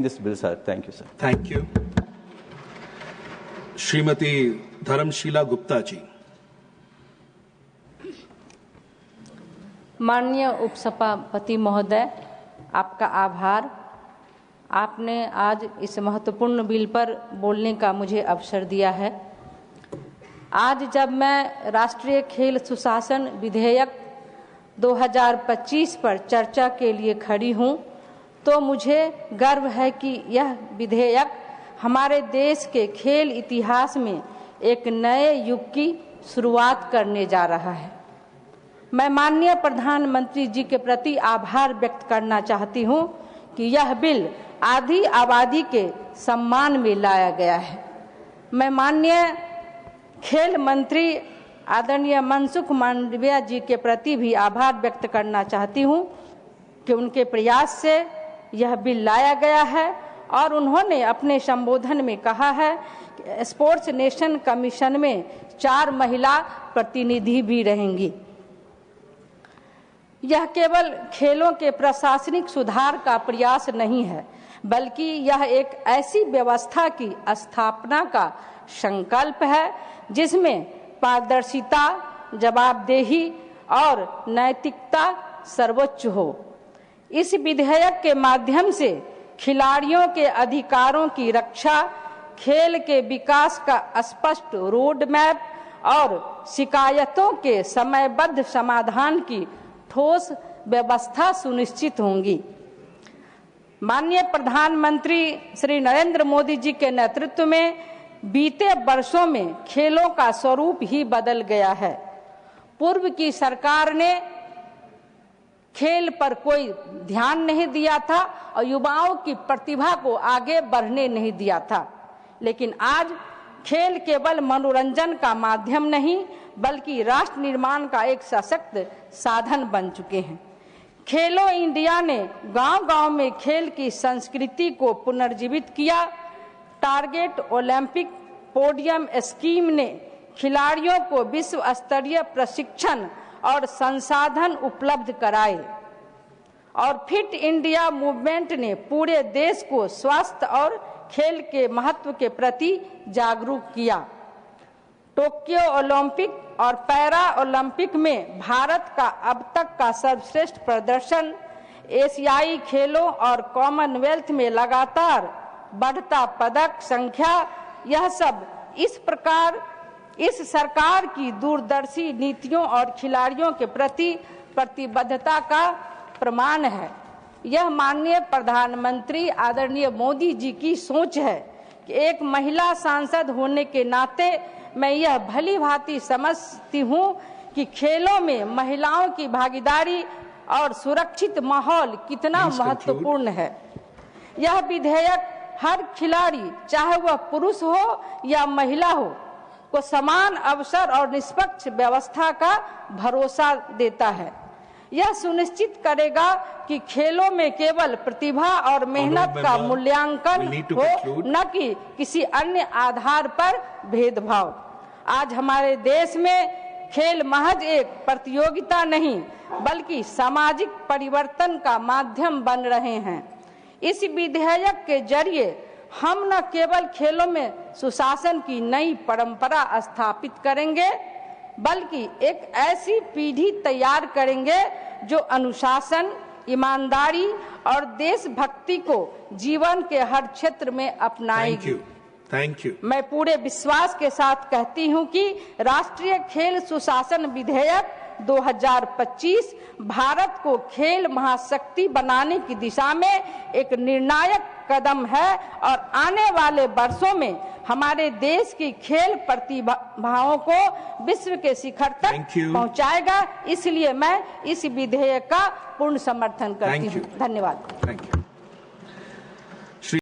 This bill, sir. Thank you, sir. Thank you. Shrimati Dharmshila Gupta ji. माननीय उपसभापति महोदय, आपका आभार। आपने आज इस महत्वपूर्ण बिल पर बोलने का मुझे अवसर दिया है। आज जब मैं राष्ट्रीय खेल सुशासन विधेयक 2025 पर चर्चा के लिए खड़ी हूं, तो मुझे गर्व है कि यह विधेयक हमारे देश के खेल इतिहास में एक नए युग की शुरुआत करने जा रहा है। मैं माननीय प्रधानमंत्री जी के प्रति आभार व्यक्त करना चाहती हूं कि यह बिल आधी आबादी के सम्मान में लाया गया है। मैं माननीय खेल मंत्री आदरणीय मनसुख मांडविया जी के प्रति भी आभार व्यक्त करना चाहती हूं कि उनके प्रयास से यह बिल लाया गया है और उन्होंने अपने संबोधन में कहा है कि स्पोर्ट्स नेशन कमीशन में 4 महिला प्रतिनिधि भी रहेंगी। यह केवल खेलों के प्रशासनिक सुधार का प्रयास नहीं है, बल्कि यह एक ऐसी व्यवस्था की स्थापना का संकल्प है जिसमें पारदर्शिता, जवाबदेही और नैतिकता सर्वोच्च हो। इस विधेयक के माध्यम से खिलाड़ियों के अधिकारों की रक्षा, खेल के विकास का स्पष्ट रोड मैप और शिकायतों के समयबद्ध समाधान की ठोस व्यवस्था सुनिश्चित होंगी। माननीय प्रधानमंत्री श्री नरेंद्र मोदी जी के नेतृत्व में बीते वर्षों में खेलों का स्वरूप ही बदल गया है। पूर्व की सरकार ने खेल पर कोई ध्यान नहीं दिया था और युवाओं की प्रतिभा को आगे बढ़ने नहीं दिया था, लेकिन आज खेल केवल मनोरंजन का माध्यम नहीं, बल्कि राष्ट्र निर्माण का एक सशक्त साधन बन चुके हैं। खेलो इंडिया ने गांव-गांव में खेल की संस्कृति को पुनर्जीवित किया। टारगेट ओलंपिक पोडियम स्कीम ने खिलाड़ियों को विश्व स्तरीय प्रशिक्षण और संसाधन उपलब्ध कराए और फिट इंडिया मूवमेंट ने पूरे देश को स्वास्थ्य और खेल के महत्व के प्रति जागरूक किया। टोक्यो ओलंपिक और पैरा ओलंपिक में भारत का अब तक का सर्वश्रेष्ठ प्रदर्शन, एशियाई खेलों और कॉमनवेल्थ में लगातार बढ़ता पदक संख्या, यह सब इस सरकार की दूरदर्शी नीतियों और खिलाड़ियों के प्रति प्रतिबद्धता का प्रमाण है। यह माननीय प्रधानमंत्री आदरणीय मोदी जी की सोच है कि एक महिला सांसद होने के नाते मैं यह भली भांति समझती हूँ कि खेलों में महिलाओं की भागीदारी और सुरक्षित माहौल कितना महत्वपूर्ण है। यह विधेयक हर खिलाड़ी, चाहे वह पुरुष हो या महिला हो, को समान अवसर और निष्पक्ष व्यवस्था का भरोसा देता है। यह सुनिश्चित करेगा कि खेलों में केवल प्रतिभा और मेहनत का मूल्यांकन हो, न कि किसी अन्य आधार पर भेदभाव। आज हमारे देश में खेल महज एक प्रतियोगिता नहीं, बल्कि सामाजिक परिवर्तन का माध्यम बन रहे हैं। इस विधेयक के जरिए हम न केवल खेलों में सुशासन की नई परंपरा स्थापित करेंगे, बल्कि एक ऐसी पीढ़ी तैयार करेंगे जो अनुशासन, ईमानदारी और देशभक्ति को जीवन के हर क्षेत्र में अपनाएगी। Thank you. मैं पूरे विश्वास के साथ कहती हूं कि राष्ट्रीय खेल सुशासन विधेयक 2025 भारत को खेल महाशक्ति बनाने की दिशा में एक निर्णायक कदम है और आने वाले वर्षों में हमारे देश की खेल प्रतिभाओं को विश्व के शिखर तक पहुंचाएगा। इसलिए मैं इस विधेयक का पूर्ण समर्थन करती हूं। धन्यवाद।